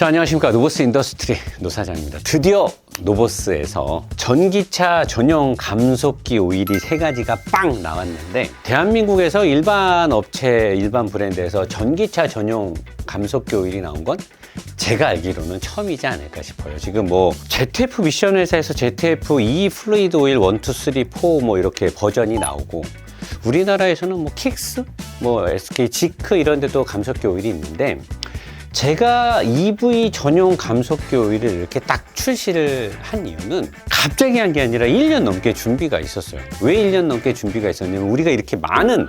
자, 안녕하십니까. 노보스 인더스트리 노사장입니다. 드디어 노보스에서 전기차 전용 감속기 오일이 3가지가 빵 나왔는데, 대한민국에서 일반 업체, 일반 브랜드에서 전기차 전용 감속기 오일이 나온 건 제가 알기로는 처음이지 않을까 싶어요. 지금 뭐 ZF 미션 회사에서 ZF E 플루이드 오일 1, 2, 3, 4 뭐 이렇게 버전이 나오고, 우리나라에서는 뭐 킥스, 뭐 SK 지크 이런 데도 감속기 오일이 있는데, 제가 EV 전용 감속기 오일을 이렇게 딱 출시를 한 이유는 갑자기 한 게 아니라 1년 넘게 준비가 있었어요. 왜 1년 넘게 준비가 있었냐면, 우리가 이렇게 많은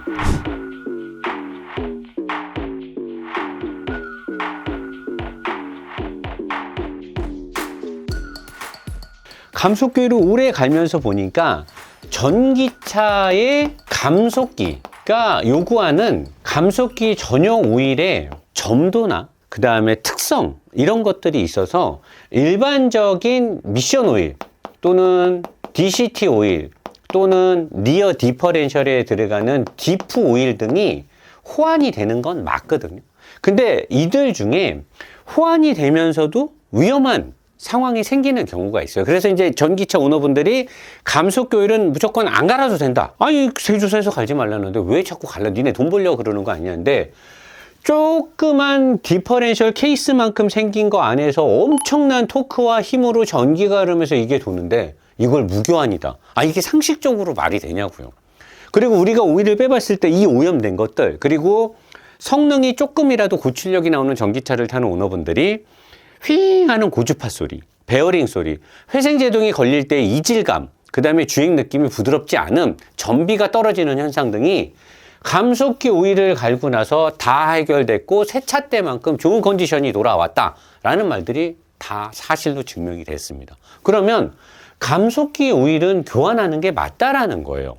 감속기 오일을 오래 갈면서 보니까 전기차의 감속기가 요구하는 감속기 전용 오일의 점도나 그 다음에 특성, 이런 것들이 있어서 일반적인 미션 오일 또는 DCT 오일 또는 리어 디퍼렌셜에 들어가는 디프 오일 등이 호환이 되는 건 맞거든요. 근데 이들 중에 호환이 되면서도 위험한 상황이 생기는 경우가 있어요. 그래서 이제 전기차 오너분들이 감속기 오일은 무조건 안 갈아도 된다. 아니, 제조사에서 갈지 말라는데 왜 자꾸 갈라? 니네 돈 벌려고 그러는 거 아니냐는데, 조그만 디퍼렌셜 케이스만큼 생긴 거 안에서 엄청난 토크와 힘으로 전기가 흐르면서 이게 도는데 이걸 무교환이다. 아, 이게 상식적으로 말이 되냐고요. 그리고 우리가 오일을 빼봤을 때 이 오염된 것들, 그리고 성능이 조금이라도 고출력이 나오는 전기차를 타는 오너분들이 휘잉 하는 고주파 소리, 베어링 소리, 회생제동이 걸릴 때 이질감, 그 다음에 주행 느낌이 부드럽지 않음, 전비가 떨어지는 현상 등이 감속기 오일을 갈고 나서 다 해결됐고 새 차 때만큼 좋은 컨디션이 돌아왔다라는 말들이 다 사실로 증명이 됐습니다. 그러면 감속기 오일은 교환하는 게 맞다라는 거예요.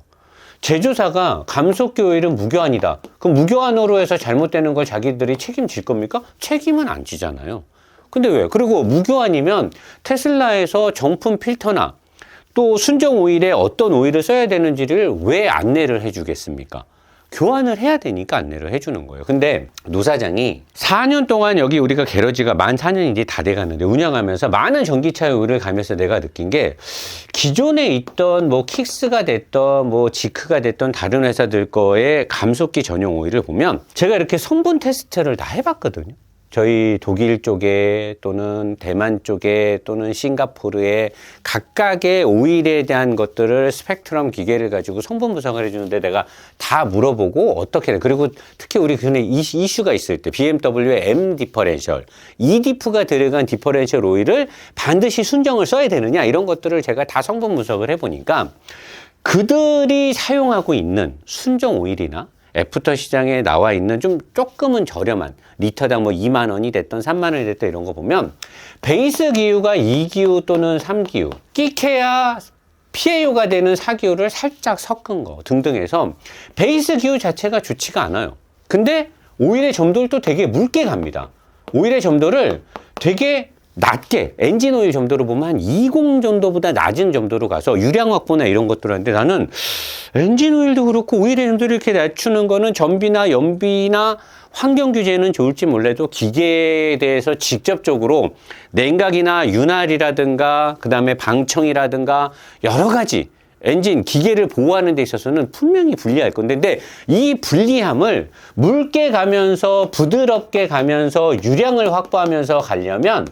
제조사가 감속기 오일은 무교환이다. 그럼 무교환으로 해서 잘못되는 걸 자기들이 책임질 겁니까? 책임은 안 지잖아요. 근데 왜? 그리고 무교환이면 테슬라에서 정품 필터나 또 순정 오일에 어떤 오일을 써야 되는지를 왜 안내를 해주겠습니까? 교환을 해야 되니까 안내를 해주는 거예요. 근데 노 사장이 4년 동안 여기 우리가 게러지가 만 4년이 이제 다 돼가는데 운영하면서 많은 전기차 오일을 가면서 내가 느낀 게, 기존에 있던 뭐 킥스가 됐던 뭐 지크가 됐던 다른 회사들 거의 감속기 전용 오일을 보면 제가 이렇게 성분 테스트를 다 해봤거든요. 저희 독일 쪽에 또는 대만 쪽에 또는 싱가포르에 각각의 오일에 대한 것들을 스펙트럼 기계를 가지고 성분 분석을 해주는데 내가 다 물어보고 어떻게 돼. 그리고 특히 우리 전에 이슈가 있을 때 BMW의 M 디퍼렌셜, E 디프가 들어간 디퍼렌셜 오일을 반드시 순정을 써야 되느냐, 이런 것들을 제가 다 성분 분석을 해보니까 그들이 사용하고 있는 순정 오일이나 애프터 시장에 나와 있는 조금은 저렴한 리터당 뭐 2만 원이 됐던 3만 원이 됐던 이런 거 보면 베이스 기유가 2기유 또는 3기유, 끼케야 PAO가 되는 4기유를 살짝 섞은 거 등등 해서 베이스 기유 자체가 좋지가 않아요. 근데 오일의 점도를 또 되게 묽게 갑니다. 오일의 점도를 되게 낮게, 엔진 오일 점도로 보면 한 20 정도보다 낮은 점도로 가서 유량 확보나 이런 것들 하는데, 나는 엔진 오일도 그렇고 오일의 점도를 이렇게 낮추는 거는 전비나 연비나 환경 규제는 좋을지 몰라도 기계에 대해서 직접적으로 냉각이나 윤활이라든가 그 다음에 방청이라든가 여러 가지 엔진 기계를 보호하는 데 있어서는 분명히 불리할 건데, 근데 이 불리함을 묽게 가면서 부드럽게 가면서 유량을 확보하면서 가려면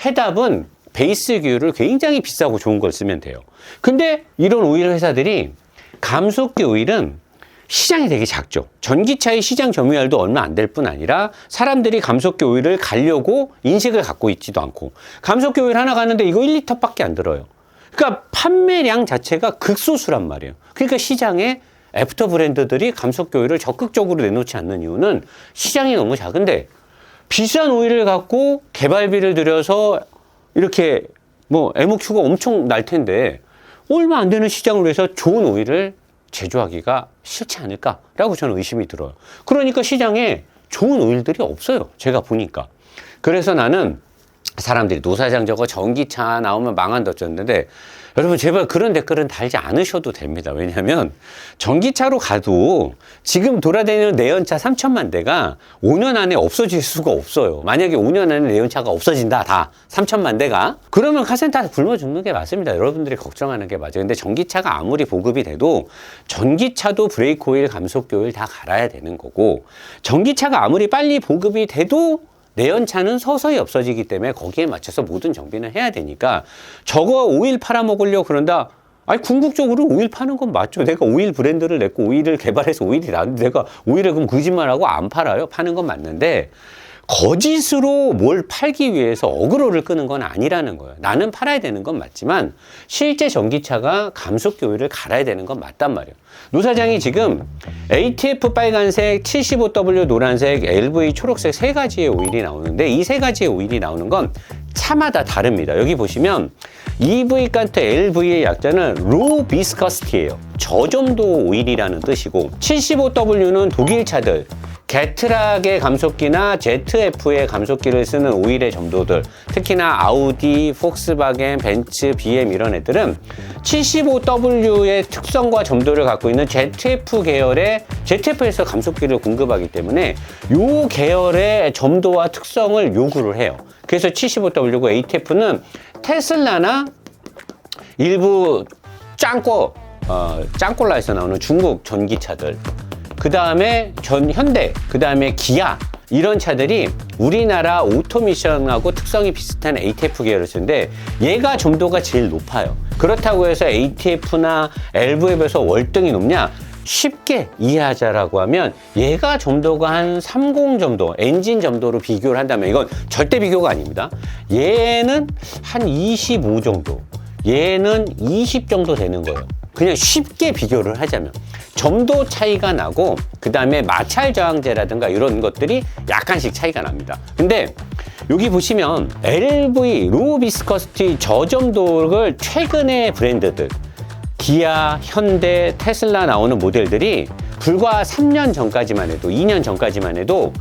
해답은 베이스 기유를 굉장히 비싸고 좋은 걸 쓰면 돼요. 근데 이런 오일 회사들이 감속기 오일은 시장이 되게 작죠. 전기차의 시장 점유율도 얼마 안 될 뿐 아니라 사람들이 감속기 오일을 가려고 인식을 갖고 있지도 않고, 감속기 오일 하나 가는데 이거 1리터밖에 안 들어요. 그러니까 판매량 자체가 극소수란 말이에요. 그러니까 시장에 애프터 브랜드들이 감속기 오일을 적극적으로 내놓지 않는 이유는 시장이 너무 작은데, 비싼 오일을 갖고 개발비를 들여서 이렇게 뭐 MOQ가 엄청 날 텐데 얼마 안 되는 시장을 위해서 좋은 오일을 제조하기가 싫지 않을까라고 저는 의심이 들어요. 그러니까 시장에 좋은 오일들이 없어요. 제가 보니까. 그래서 나는 사람들이 노사장 저거 전기차 나오면 망한다 어쩌는데, 여러분 제발 그런 댓글은 달지 않으셔도 됩니다. 왜냐하면 전기차로 가도 지금 돌아다니는 내연차 3천만 대가 5년 안에 없어질 수가 없어요. 만약에 5년 안에 내연차가 없어진다, 다 3천만 대가, 그러면 카센터 굶어 죽는 게 맞습니다. 여러분들이 걱정하는 게 맞아요. 근데 전기차가 아무리 보급이 돼도 전기차도 브레이크 오일, 감속기 오일 다 갈아야 되는 거고, 전기차가 아무리 빨리 보급이 돼도 내연차는 서서히 없어지기 때문에 거기에 맞춰서 모든 정비는 해야 되니까, 저거 오일 팔아먹으려고 그런다. 아니, 궁극적으로 오일 파는 건 맞죠. 내가 오일 브랜드를 냈고 오일을 개발해서 오일이 나는데 내가 오일을 그럼 거짓말하고 안 팔아요. 파는 건 맞는데, 거짓으로 뭘 팔기 위해서 어그로를 끄는 건 아니라는 거예요. 나는 팔아야 되는 건 맞지만 실제 전기차가 감속기 오일을 갈아야 되는 건 맞단 말이에요. 노사장이 지금 ATF 빨간색, 75W 노란색, LV 초록색 세 가지의 오일이 나오는데, 이 세 가지의 오일이 나오는 건 차마다 다릅니다. 여기 보시면 EV 칸트 LV의 약자는 Low Viscosity예요. 저점도 오일이라는 뜻이고, 75W는 독일 차들 게트락의 감속기나 ZF의 감속기를 쓰는 오일의 점도들, 특히나 아우디, 폭스바겐, 벤츠, BM 이런 애들은 75W의 특성과 점도를 갖고 있는 ZF 계열의, ZF에서 감속기를 공급하기 때문에 이 계열의 점도와 특성을 요구를 해요. 그래서 75W고, ATF는 테슬라나 일부 짱꼴라에서 나오는 중국 전기차들, 그 다음에 현대, 그 다음에 기아, 이런 차들이 우리나라 오토미션하고 특성이 비슷한 ATF 계열을 쓰는데, 얘가 점도가 제일 높아요. 그렇다고 해서 ATF나 LV에 비해서 월등히 높냐? 쉽게 이해하자라고 하면 얘가 점도가 한 30 점도, 엔진 점도로 비교를 한다면, 이건 절대 비교가 아닙니다. 얘는 한 25 정도, 얘는 20 정도 되는 거예요. 그냥 쉽게 비교를 하자면 점도 차이가 나고, 그 다음에 마찰 저항제라든가 이런 것들이 약간씩 차이가 납니다. 근데 여기 보시면 LV, 로우 비스커시티 저점도를 최근의 브랜드들, 기아, 현대, 테슬라 나오는 모델들이 불과 3년 전까지만 해도, 2년 전까지만 해도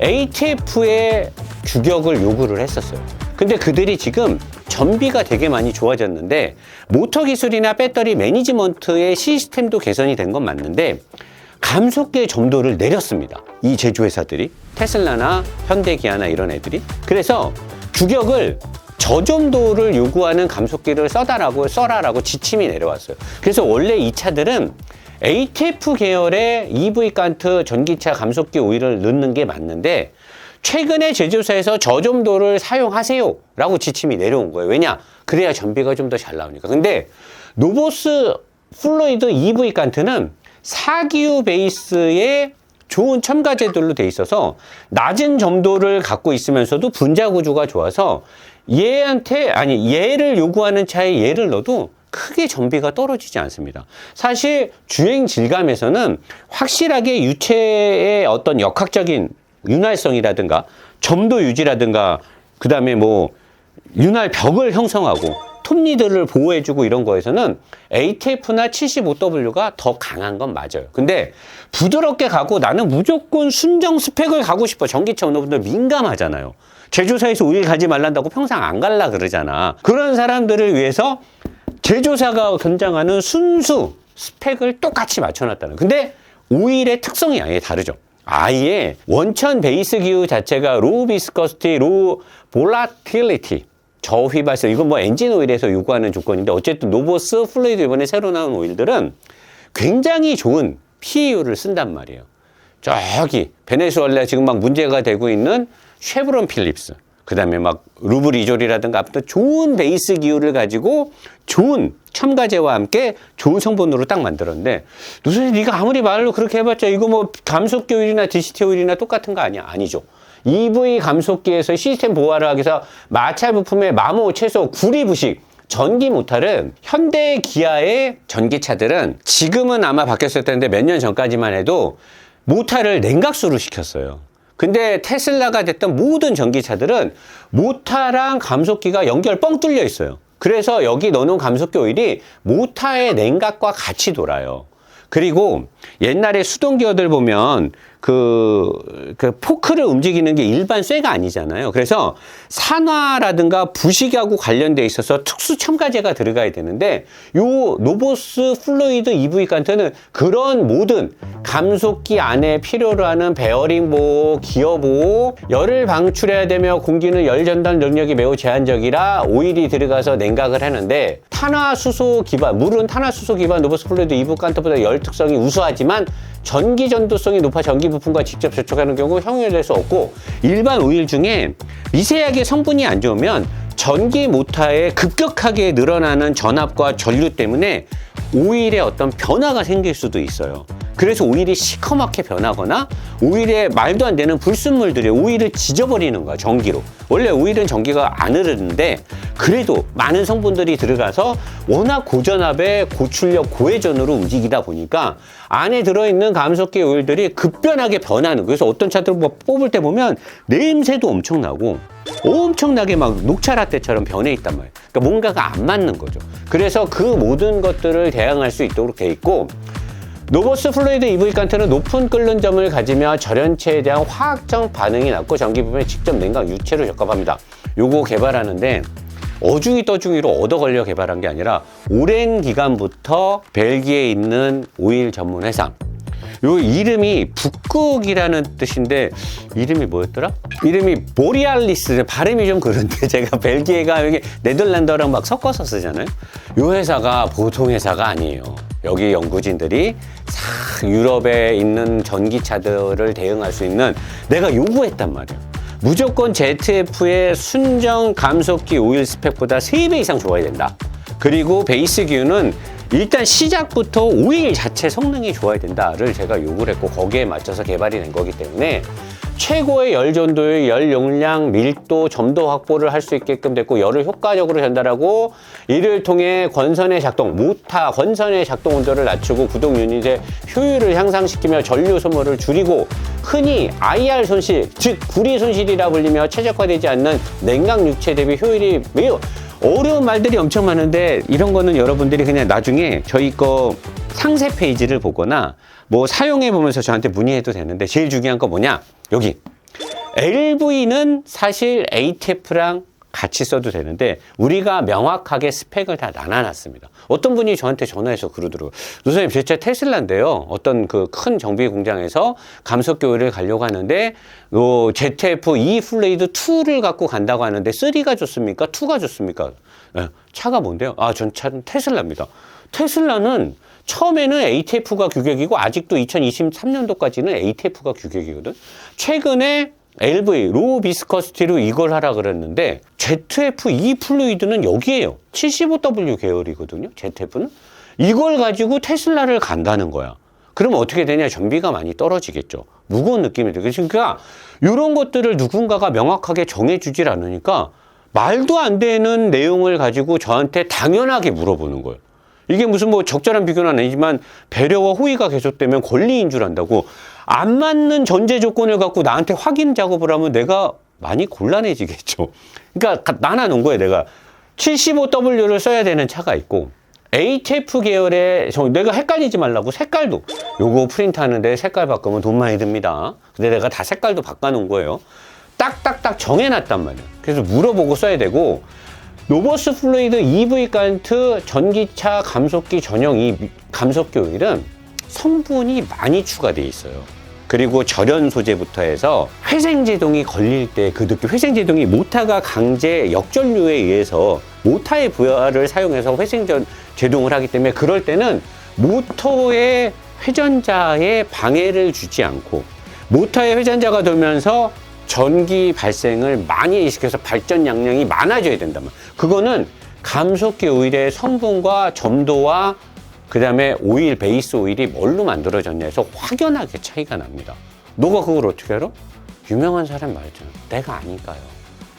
ATF의 규격을 요구를 했었어요. 근데 그들이 지금 전비가 되게 많이 좋아졌는데, 모터 기술이나 배터리 매니지먼트의 시스템도 개선이 된 건 맞는데, 감속기의 점도를 내렸습니다. 이 제조회사들이, 테슬라나 현대, 기아나 이런 애들이. 그래서 규격을, 저점도를 요구하는 감속기를 써라라고 지침이 내려왔어요. 그래서 원래 이 차들은 ATF 계열의 EV 칸트 전기차 감속기 오일을 넣는 게 맞는데, 최근에 제조사에서 저점도를 사용하세요 라고 지침이 내려온 거예요. 왜냐? 그래야 전비가 좀 더 잘 나오니까. 근데 노보스 플루이드 EV 칸트는 사기유 베이스의 좋은 첨가제들로 돼 있어서 낮은 점도를 갖고 있으면서도 분자 구조가 좋아서 얘를 요구하는 차에 얘를 넣어도 크게 전비가 떨어지지 않습니다. 사실 주행 질감에서는 확실하게 유체의 어떤 역학적인 윤활성이라든가 점도 유지라든가, 그 다음에 뭐 윤활 벽을 형성하고 톱니들을 보호해주고 이런 거에서는 ATF나 75W가 더 강한 건 맞아요. 근데 부드럽게 가고 나는 무조건 순정 스펙을 가고 싶어, 전기차 오너분들 민감하잖아요. 제조사에서 오일 가지 말란다고 평생 안 갈라 그러잖아. 그런 사람들을 위해서 제조사가 권장하는 순수 스펙을 똑같이 맞춰놨다는. 근데 오일의 특성이 아예 다르죠. 아예 원천 베이스 기후 자체가 로우 비스커시티, 로우 볼라틸리티, 저휘발성, 이건 뭐 엔진 오일에서 요구하는 조건인데, 어쨌든 노보스 플루이드 이번에 새로 나온 오일들은 굉장히 좋은 PEU를 쓴단 말이에요. 저기 베네수엘라 지금 막 문제가 되고 있는 쉐브론 필립스, 그 다음에 막 루브리졸이라든가 아무튼 좋은 베이스 기후를 가지고 좋은 첨가제와 함께 좋은 성분으로 딱 만들었는데, 노선생 네가 아무리 말로 그렇게 해봤자 이거 뭐 감속기 오일이나 DCT 오일이나 똑같은 거 아니야? 아니죠. EV 감속기에서 시스템 보완을 하기 위해서 마찰 부품의 마모, 채소, 구리부식, 전기 모터는 현대 기아의 전기차들은 지금은 아마 바뀌었을 텐데 몇 년 전까지만 해도 모터를 냉각수로 시켰어요. 근데 테슬라가 됐던 모든 전기차들은 모터랑 감속기가 연결 뻥 뚫려 있어요. 그래서 여기 넣어놓은 감속기 오일이 모터의 냉각과 같이 돌아요. 그리고 옛날에 수동기어들 보면 그 포크를 움직이는 게 일반 쇠가 아니잖아요. 그래서 산화라든가 부식하고 관련돼 있어서 특수 첨가제가 들어가야 되는데 요 노보스 플루이드 EV 간트는 그런 모든 감속기 안에 필요로 하는 베어링 보호, 기어 보호, 열을 방출해야 되며 공기는 열 전달 능력이 매우 제한적이라 오일이 들어가서 냉각을 하는데 탄화수소 기반, 물은 탄화수소 기반 노보스 플루이드 EV 간트보다 열 특성이 우수하지만 전기 전도성이 높아 전기 부품과 직접 접촉하는 경우 형용될 수 없고 일반 오일 중에 미세하게 성분이 안 좋으면 전기 모터에 급격하게 늘어나는 전압과 전류 때문에 오일에 어떤 변화가 생길 수도 있어요. 그래서 오일이 시커멓게 변하거나 오일에 말도 안 되는 불순물들이 오일을 지져버리는 거야, 전기로. 원래 오일은 전기가 안 흐르는데 그래도 많은 성분들이 들어가서 워낙 고전압에 고출력 고회전으로 움직이다 보니까 안에 들어있는 감속기 오일들이 급변하게 변하는 거예요. 그래서 어떤 차들 뭐 뽑을 때 보면 냄새도 엄청나고 엄청나게 막 녹차 라떼처럼 변해 있단 말이에요. 그러니까 뭔가가 안 맞는 거죠. 그래서 그 모든 것들을 대항할 수 있도록 돼 있고 노보스 플루이드 EV 간트는 높은 끓는 점을 가지며 절연체에 대한 화학적 반응이 낮고 전기 부품에 직접 냉각 유체로 적합합니다. 요거 개발하는데 어중이 떠중이로 얻어 걸려 개발한 게 아니라 오랜 기간부터 벨기에에 있는 오일 전문 회사. 요 이름이 북극이라는 뜻인데 이름이 뭐였더라? 이름이 보리알리스. 발음이 좀 그런데 제가 벨기에가 여기 네덜란드랑 막 섞어서 쓰잖아요. 요 회사가 보통 회사가 아니에요. 여기 연구진들이 싹 유럽에 있는 전기차들을 대응할 수 있는 내가 요구했단 말이에요. 무조건 ZF의 순정 감속기 오일 스펙보다 3배 이상 좋아야 된다. 그리고 베이스 기유는 일단 시작부터 오일 자체 성능이 좋아야 된다를 제가 요구를 했고 거기에 맞춰서 개발이 된 거기 때문에 최고의 열 전도율, 열 용량, 밀도, 점도 확보를 할 수 있게끔 됐고 열을 효과적으로 전달하고 이를 통해 권선의 작동, 모타 권선의 작동 온도를 낮추고 구동 유닛의 효율을 향상시키며 전류 소모를 줄이고 흔히 IR 손실, 즉 구리 손실이라 불리며 최적화되지 않는 냉각 육체 대비 효율이 매우 어려운 말들이 엄청 많은데 이런 거는 여러분들이 그냥 나중에 저희 거 상세 페이지를 보거나 뭐 사용해 보면서 저한테 문의해도 되는데 제일 중요한 거 뭐냐? 여기 LV는 사실 ATF랑 같이 써도 되는데 우리가 명확하게 스펙을 다 나눠놨습니다. 어떤 분이 저한테 전화해서 그러더라고요. 노사님 제 차 테슬라인데요. 어떤 그 큰 정비 공장에서 감속기 오일을 가려고 하는데 ZF E 플루이드 2를 갖고 간다고 하는데 3가 좋습니까? 2가 좋습니까? 네, 차가 뭔데요? 아, 전 차는 테슬라입니다. 테슬라는 처음에는 ATF가 규격이고 아직도 2023년도까지는 ATF가 규격이거든. 최근에 LV, 로우 비스커스티로 이걸 하라 그랬는데 ZF-E 플루이드는 여기에요. 75W 계열이거든요. ZF는. 이걸 가지고 테슬라를 간다는 거야. 그러면 어떻게 되냐? 전비가 많이 떨어지겠죠. 무거운 느낌이 들겠죠. 그러니까 이런 것들을 누군가가 명확하게 정해주질 않으니까 말도 안 되는 내용을 가지고 저한테 당연하게 물어보는 거예요. 이게 무슨 뭐 적절한 비교는 아니지만 배려와 호의가 계속되면 권리인 줄 안다고 안 맞는 전제 조건을 갖고 나한테 확인 작업을 하면 내가 많이 곤란해지겠죠. 그러니까 나눠놓은 거예요. 내가 75W를 써야 되는 차가 있고 ATF 계열의 내가 헷갈리지 말라고 색깔도 요거 프린트하는데 색깔 바꾸면 돈 많이 듭니다. 근데 내가 다 색깔도 바꿔놓은 거예요. 딱딱딱 정해놨단 말이에요. 그래서 물어보고 써야 되고 노보스 플루이드 EV 간트 전기차 감속기 전용 이 감속기 오일은 성분이 많이 추가되어 있어요. 그리고 절연 소재부터 해서 회생제동이 걸릴 때 그 느낌, 회생제동이 모터가 강제 역전류에 의해서 모터의 부하를 사용해서 회생제동을 하기 때문에 그럴 때는 모터의 회전자에 방해를 주지 않고 모터의 회전자가 돌면서 전기 발생을 많이 시켜서 발전 양량이 많아져야 된단 말이에요. 그거는 감속기 오일의 성분과 점도와 그 다음에 오일, 베이스 오일이 뭘로 만들어졌냐 해서 확연하게 차이가 납니다. 너가 그걸 어떻게 알아? 유명한 사람 말이잖아. 내가 아니까요.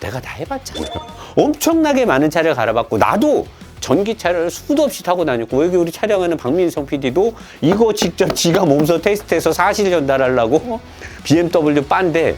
내가 다 해봤잖아요. 엄청나게 많은 차를 갈아봤고 나도 전기차를 수도 없이 타고 다녔고 여기 우리 촬영하는 박민성 PD도 이거 직접 지가 몸소 테스트해서 사실 전달하려고 BMW 빤데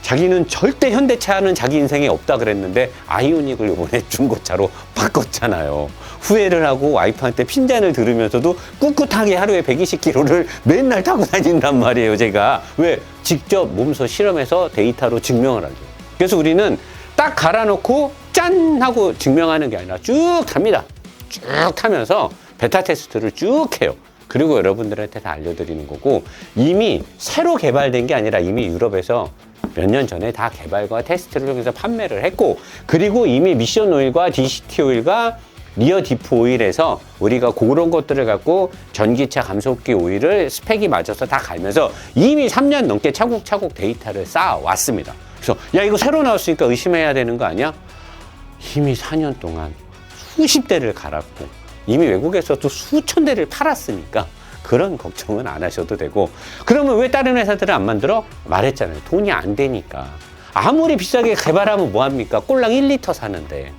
자기는 절대 현대차는 자기 인생에 없다 그랬는데 아이오닉을 이번에 중고차로 바꿨잖아요. 후회를 하고 와이프한테 핀잔을 들으면서도 꿋꿋하게 하루에 120km를 맨날 타고 다닌단 말이에요, 제가. 왜? 직접 몸소 실험해서 데이터로 증명을 하죠. 그래서 우리는 딱 갈아놓고 짠! 하고 증명하는 게 아니라 쭉 탑니다. 쭉 타면서 베타 테스트를 쭉 해요. 그리고 여러분들한테 다 알려드리는 거고, 이미 새로 개발된 게 아니라 이미 유럽에서 몇 년 전에 다 개발과 테스트를 통해서 판매를 했고, 그리고 이미 미션 오일과 DCT 오일과 리어 디프 오일에서 우리가 그런 것들을 갖고 전기차 감속기 오일을 스펙이 맞아서 다 갈면서 이미 3년 넘게 차곡차곡 데이터를 쌓아왔습니다. 그래서 야, 이거 새로 나왔으니까 의심해야 되는 거 아니야? 이미 4년 동안 수십 대를 갈았고 이미 외국에서도 수천 대를 팔았으니까 그런 걱정은 안 하셔도 되고. 그러면 왜 다른 회사들은 안 만들어? 말했잖아요. 돈이 안 되니까. 아무리 비싸게 개발하면 뭐합니까? 꼴랑 1리터 사는데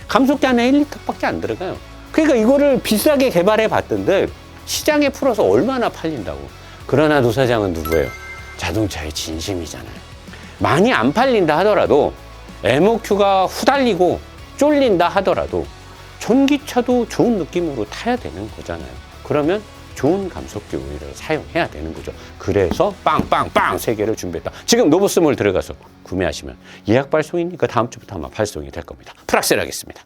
감속기 안에 1리터밖에 안 들어가요. 그러니까 이거를 비싸게 개발해 봤던데 시장에 풀어서 얼마나 팔린다고. 그러나 노사장은 누구예요? 자동차의 진심이잖아요. 많이 안 팔린다 하더라도 MOQ가 후달리고 쫄린다 하더라도 전기차도 좋은 느낌으로 타야 되는 거잖아요. 그러면 좋은 감속기 오일을 사용해야 되는 거죠. 그래서 빵빵빵 3개를 준비했다. 지금 노브스몰 들어가서 구매하시면 예약 발송이니까 다음 주부터 아마 발송이 될 겁니다. 프락셀 하겠습니다.